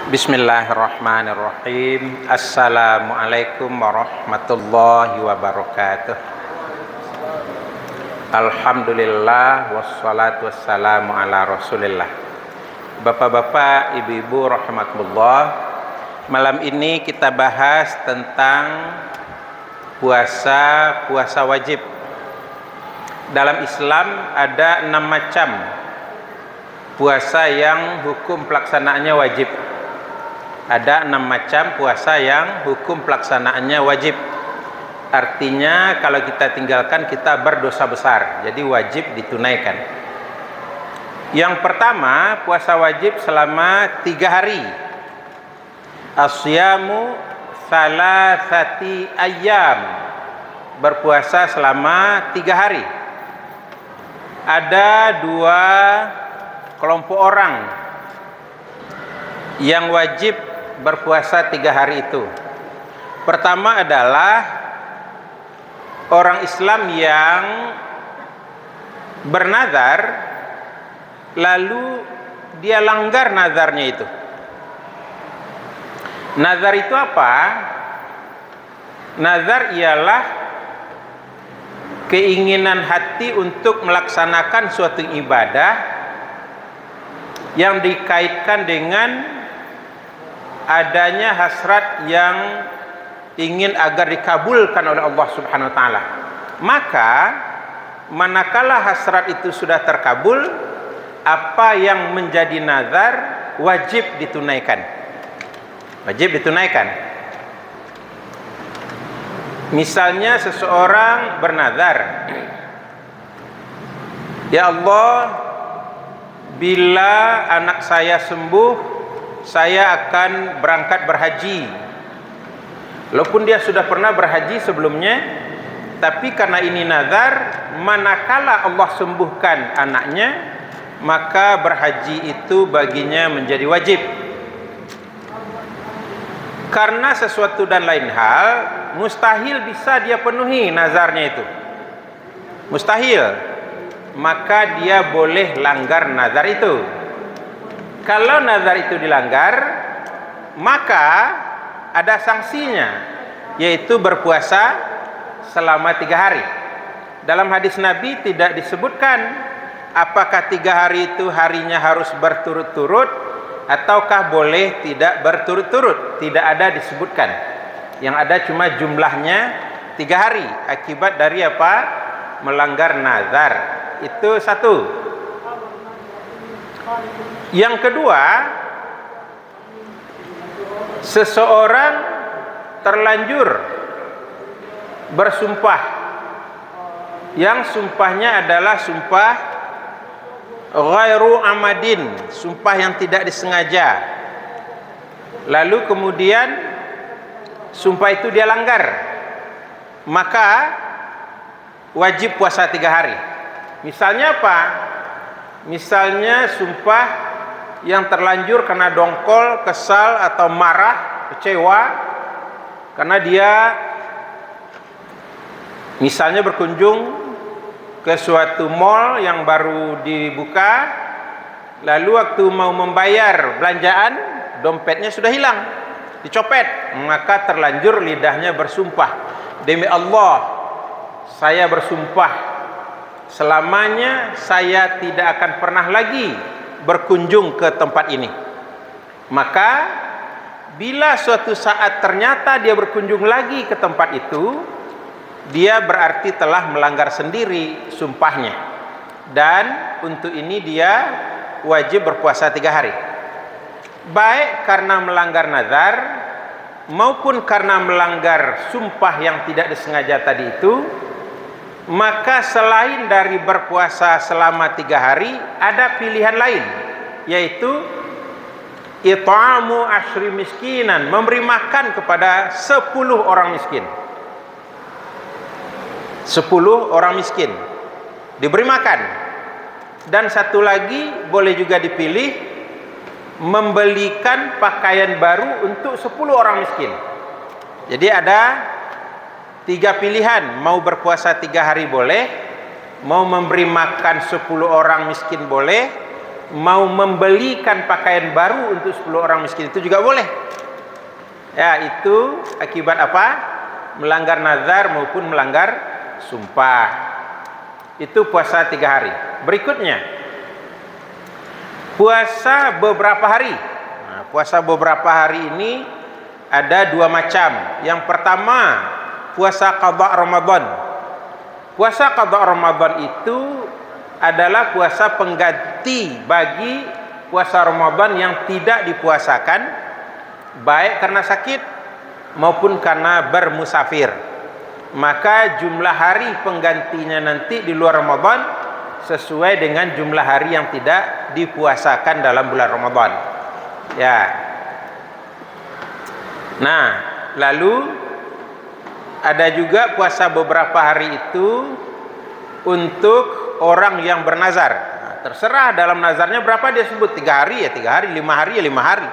Bismillahirrahmanirrahim. Assalamualaikum warahmatullahi wabarakatuh. Alhamdulillah wassalatu wassalamu ala rasulillah. Bapak-bapak, ibu-ibu rahimakumullah, malam ini kita bahas tentang puasa wajib. Dalam Islam ada 6 macam puasa yang hukum pelaksanaannya wajib. Ada 6 macam puasa yang hukum pelaksanaannya wajib. Artinya kalau kita tinggalkan kita berdosa besar, jadi wajib ditunaikan. Yang pertama, puasa wajib selama 3 hari. Asyamu salasati ayyam, berpuasa selama 3 hari. Ada 2 kelompok orang yang wajib berpuasa 3 hari itu. Pertama adalah orang Islam yang bernazar lalu dia langgar nazarnya itu. Nazar itu apa? Nazar ialah keinginan hati untuk melaksanakan suatu ibadah yang dikaitkan dengan adanya hasrat yang ingin agar dikabulkan oleh Allah Subhanahu wa taala. Maka manakala hasrat itu sudah terkabul, apa yang menjadi nazar wajib ditunaikan. Wajib ditunaikan. Misalnya seseorang bernazar, ya Allah, bila anak saya sembuh, saya akan berangkat berhaji. Walaupun dia sudah pernah berhaji sebelumnya, tapi karena ini nazar, manakala Allah sembuhkan anaknya, maka berhaji itu baginya menjadi wajib. Karena sesuatu dan lain hal mustahil bisa dia penuhi nazarnya itu. Mustahil. Maka dia boleh langgar nazar itu. Kalau nazar itu dilanggar, maka ada sanksinya, yaitu berpuasa selama 3 hari. Dalam hadis Nabi tidak disebutkan apakah 3 hari itu harinya harus berturut-turut ataukah boleh tidak berturut-turut. Tidak ada disebutkan. Yang ada cuma jumlahnya 3 hari akibat dari apa? Melanggar nazar. Itu satu. Yang kedua, seseorang terlanjur bersumpah, yang sumpahnya adalah sumpah ghairu amadin, sumpah yang tidak disengaja. Lalu kemudian sumpah itu dia langgar, maka wajib puasa 3 hari. Misalnya apa? Misalnya sumpah yang terlanjur karena dongkol, kesal atau marah, kecewa karena dia misalnya berkunjung ke suatu mall yang baru dibuka, lalu waktu mau membayar belanjaan, dompetnya sudah hilang, dicopet, maka terlanjur lidahnya bersumpah, demi Allah saya bersumpah selamanya saya tidak akan pernah lagi berkunjung ke tempat ini. Maka bila suatu saat ternyata dia berkunjung lagi ke tempat itu, dia berarti telah melanggar sendiri sumpahnya, dan untuk ini dia wajib berpuasa 3 hari. Baik karena melanggar nazar maupun karena melanggar sumpah yang tidak disengaja tadi itu, maka selain dari berpuasa selama 3 hari, ada pilihan lain, yaitu it'amu asyri miskinan, memberi makan kepada 10 orang miskin. 10 orang miskin diberi makan. Dan satu lagi boleh juga dipilih, membelikan pakaian baru untuk 10 orang miskin. Jadi ada 3 pilihan, mau berpuasa 3 hari boleh, mau memberi makan 10 orang miskin boleh, mau membelikan pakaian baru untuk 10 orang miskin itu juga boleh. Ya, itu akibat apa? Melanggar nazar maupun melanggar sumpah. Itu puasa 3 hari. Berikutnya, puasa beberapa hari. Nah, puasa beberapa hari ini ada 2 macam. Yang pertama, puasa qada Ramadan. Puasa qada Ramadan itu adalah puasa pengganti bagi puasa Ramadan yang tidak dipuasakan, baik karena sakit maupun karena bermusafir. Maka jumlah hari penggantinya nanti di luar Ramadan sesuai dengan jumlah hari yang tidak dipuasakan dalam bulan Ramadan. Ya. Nah, lalu ada juga puasa beberapa hari itu untuk orang yang bernazar. Nah, terserah dalam nazarnya berapa dia sebut, 3 hari ya 3 hari, 5 hari ya 5 hari.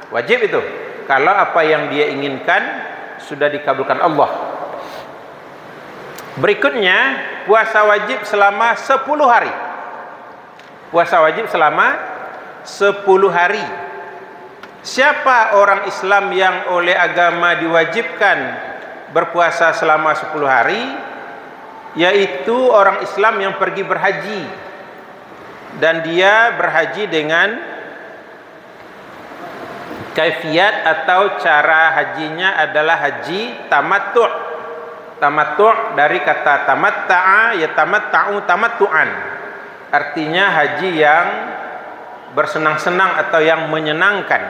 Wajib itu. Kalau apa yang dia inginkan sudah dikabulkan Allah. Berikutnya, puasa wajib selama 10 hari. Puasa wajib selama 10 hari. Siapa orang Islam yang oleh agama diwajibkan berpuasa selama 10 hari? Yaitu orang Islam yang pergi berhaji, dan dia berhaji dengan kaifiat atau cara hajinya adalah haji tamattu'. Tamattu' dari kata tamatta'a ya tamatta'u tamattu'an, artinya haji yang bersenang-senang atau yang menyenangkan.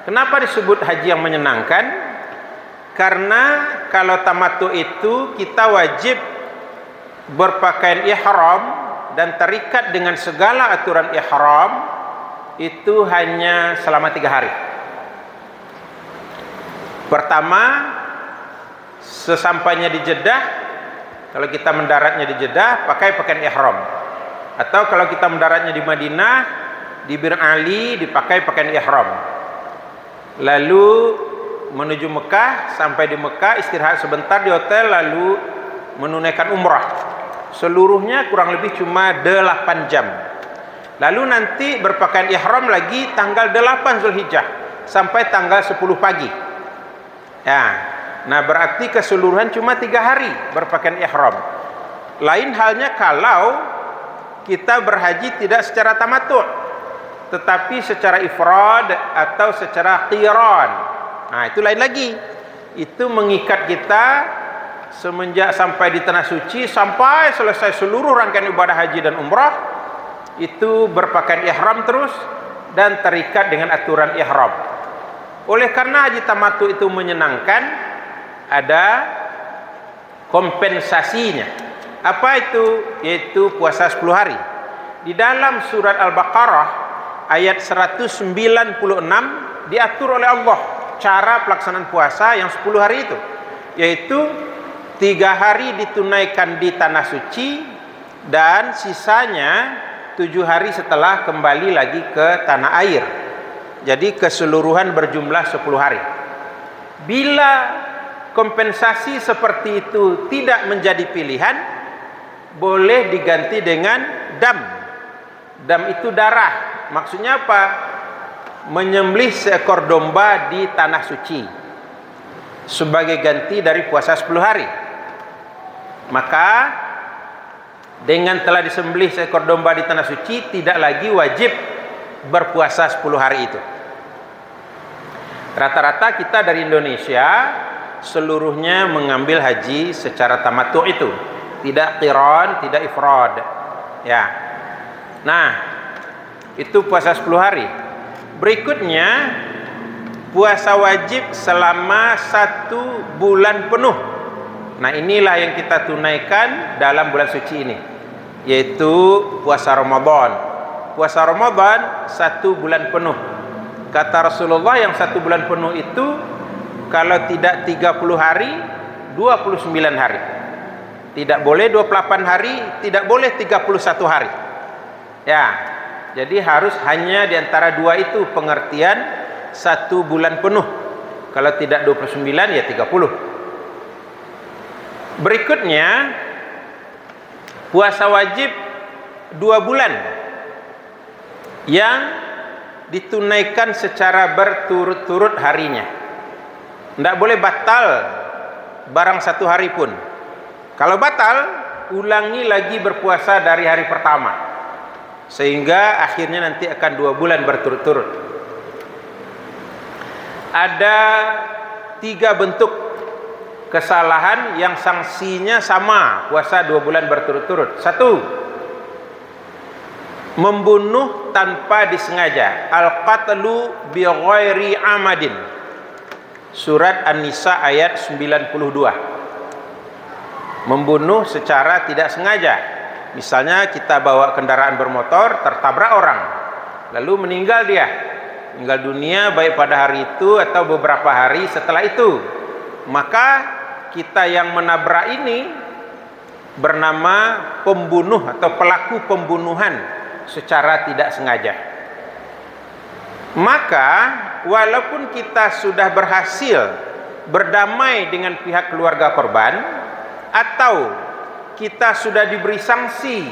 Kenapa disebut haji yang menyenangkan? Karena kalau tamattu' itu kita wajib berpakaian ihram dan terikat dengan segala aturan ihram itu hanya selama 3 hari. Pertama, sesampainya di Jeddah, kalau kita mendaratnya di Jeddah pakai pakaian ihram, atau kalau kita mendaratnya di Madinah di Bir Ali dipakai pakaian ihram. Lalu menuju Mekah, sampai di Mekah istirahat sebentar di hotel, lalu menunaikan umrah. Seluruhnya kurang lebih cuma 8 jam. Lalu nanti berpakaian ihram lagi tanggal 8 Zulhijjah sampai tanggal 10 pagi. Ya. Nah, berarti keseluruhan cuma 3 hari berpakaian ihram. Lain halnya kalau kita berhaji tidak secara tamattu', tetapi secara ifrad atau secara qiran. Nah, itu lain lagi. Itu mengikat kita semenjak sampai di tanah suci sampai selesai seluruh rangkaian ibadah haji dan umrah, itu berpakaian ihram terus dan terikat dengan aturan ihram. Oleh karena haji tamattu itu menyenangkan, ada kompensasinya. Apa itu? Yaitu puasa 10 hari. Di dalam surat Al-Baqarah ayat 196 diatur oleh Allah cara pelaksanaan puasa yang 10 hari itu, yaitu 3 hari ditunaikan di tanah suci dan sisanya 7 hari setelah kembali lagi ke tanah air. Jadi keseluruhan berjumlah 10 hari. Bila kompensasi seperti itu tidak menjadi pilihan, boleh diganti dengan dam. Dam itu darah. Maksudnya apa? Menyembelih seekor domba di tanah suci sebagai ganti dari puasa 10 hari. Maka dengan telah disembelih seekor domba di tanah suci, tidak lagi wajib berpuasa 10 hari itu. Rata-rata kita dari Indonesia seluruhnya mengambil haji secara tamattu itu, tidak qiran, tidak ifrad. Ya. Nah, itu puasa 10 hari. Berikutnya puasa wajib selama 1 bulan penuh. Nah, inilah yang kita tunaikan dalam bulan suci ini, yaitu puasa Ramadan. Puasa Ramadan 1 bulan penuh. Kata Rasulullah, yang 1 bulan penuh itu kalau tidak 30 hari, 29 hari. Tidak boleh 28 hari, tidak boleh 31 hari. Ya, jadi harus hanya di antara 2 itu pengertian 1 bulan penuh. Kalau tidak 29 ya 30. Berikutnya puasa wajib 2 bulan. yang ditunaikan secara berturut-turut harinya. Tidak boleh batal barang satu hari pun. Kalau batal, ulangi lagi berpuasa dari hari pertama, sehingga akhirnya nanti akan 2 bulan berturut-turut. Ada 3 bentuk kesalahan yang sanksinya sama, puasa 2 bulan berturut-turut. 1, membunuh tanpa disengaja. Al-qatlu bi ghairi amadin. Surat An-Nisa ayat 92. Membunuh secara tidak sengaja. Misalnya kita bawa kendaraan bermotor, tertabrak orang, lalu meninggal dia. Meninggal dunia baik pada hari itu atau beberapa hari setelah itu. Maka kita yang menabrak ini bernama pembunuh atau pelaku pembunuhan secara tidak sengaja. Maka walaupun kita sudah berhasil berdamai dengan pihak keluarga korban, atau kita sudah diberi sanksi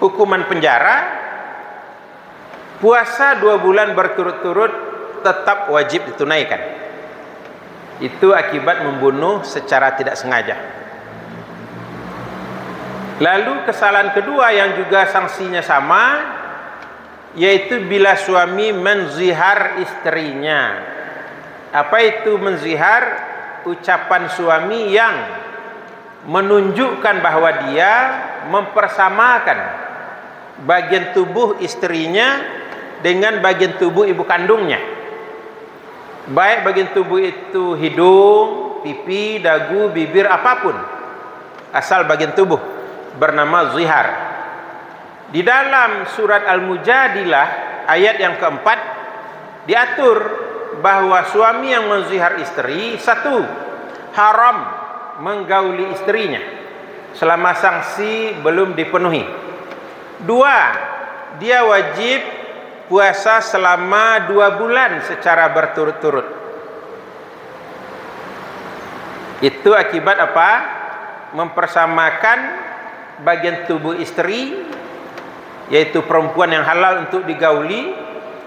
hukuman penjara, puasa 2 bulan berturut-turut tetap wajib ditunaikan. Itu akibat membunuh secara tidak sengaja. Lalu kesalahan kedua yang juga sanksinya sama, yaitu bila suami menzihar istrinya. Apa itu menzihar? Ucapan suami yang menunjukkan bahwa dia mempersamakan bagian tubuh istrinya dengan bagian tubuh ibu kandungnya. Baik bagian tubuh itu hidung, pipi, dagu, bibir, apapun, asal bagian tubuh, bernama zihar. Di dalam surat Al-Mujadilah ayat yang keempat diatur bahwa suami yang menzihar istri, 1, haram menggauli istrinya selama sanksi belum dipenuhi. 2, dia wajib puasa selama 2 bulan secara berturut-turut. Itu akibat apa? Mempersamakan bagian tubuh istri, yaitu perempuan yang halal untuk digauli,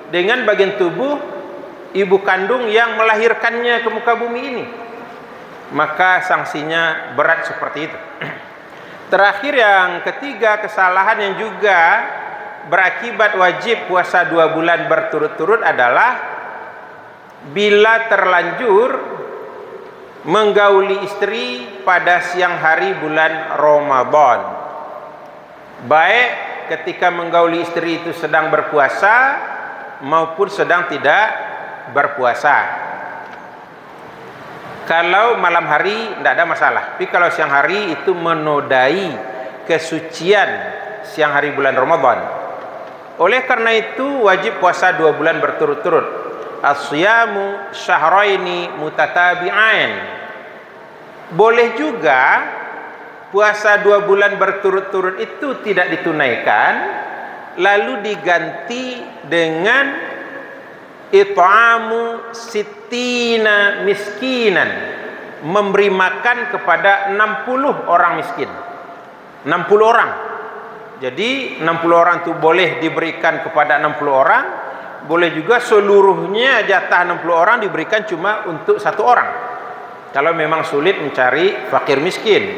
dengan bagian tubuh ibu kandung yang melahirkannya ke muka bumi ini. Maka sanksinya berat seperti itu. Terakhir yang ketiga, kesalahan yang juga berakibat wajib puasa 2 bulan berturut-turut adalah bila terlanjur menggauli istri pada siang hari bulan Ramadan. Baik ketika menggauli istri itu sedang berpuasa maupun sedang tidak berpuasa. Kalau malam hari tidak ada masalah, tapi kalau siang hari itu menodai kesucian siang hari bulan Ramadan. Oleh karena itu wajib puasa 2 bulan berturut-turut. As-siyamu syahraini mutatabi'ain. Boleh juga puasa 2 bulan berturut-turut itu tidak ditunaikan, lalu diganti dengan it'amu sittina miskinan, memberi makan kepada 60 orang miskin. 60 orang. Jadi 60 orang itu boleh diberikan kepada 60 orang, boleh juga seluruhnya jatah 60 orang diberikan cuma untuk 1 orang, kalau memang sulit mencari fakir miskin.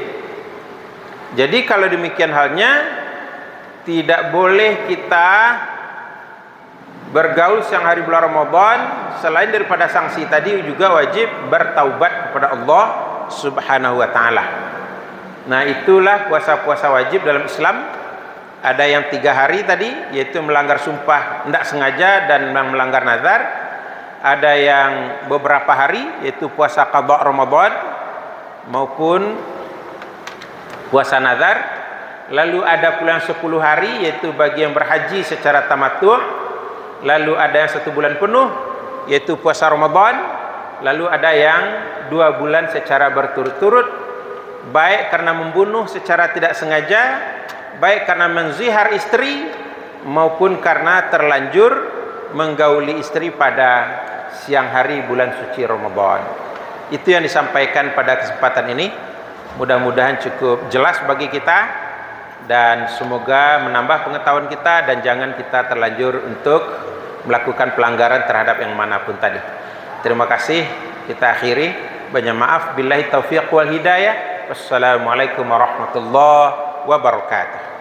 Jadi kalau demikian halnya, tidak boleh kita bergaul siang hari bulan Ramadan. Selain daripada sanksi tadi, juga wajib bertaubat kepada Allah Subhanahu wa ta'ala. Nah, itulah puasa-puasa wajib dalam Islam. Ada yang 3 hari tadi, yaitu melanggar sumpah tidak sengaja dan melanggar nazar. Ada yang beberapa hari, yaitu puasa qadha Ramadan maupun puasa nazar. Lalu ada pula yang 10 hari, yaitu bagi yang berhaji secara tamattu'. Lalu ada yang 1 bulan penuh, yaitu puasa Ramadan. Lalu ada yang 2 bulan secara berturut-turut, baik karena membunuh secara tidak sengaja, baik karena menzihar istri, maupun karena terlanjur menggauli istri pada siang hari bulan suci Ramadan. Itu yang disampaikan pada kesempatan ini. Mudah-mudahan cukup jelas bagi kita. dan semoga menambah pengetahuan kita dan jangan kita terlanjur untuk melakukan pelanggaran terhadap yang manapun tadi. Terima kasih, kita akhiri. Banyak maaf, billahi taufiq wal hidayah. Wassalamualaikum warahmatullahi wabarakatuh.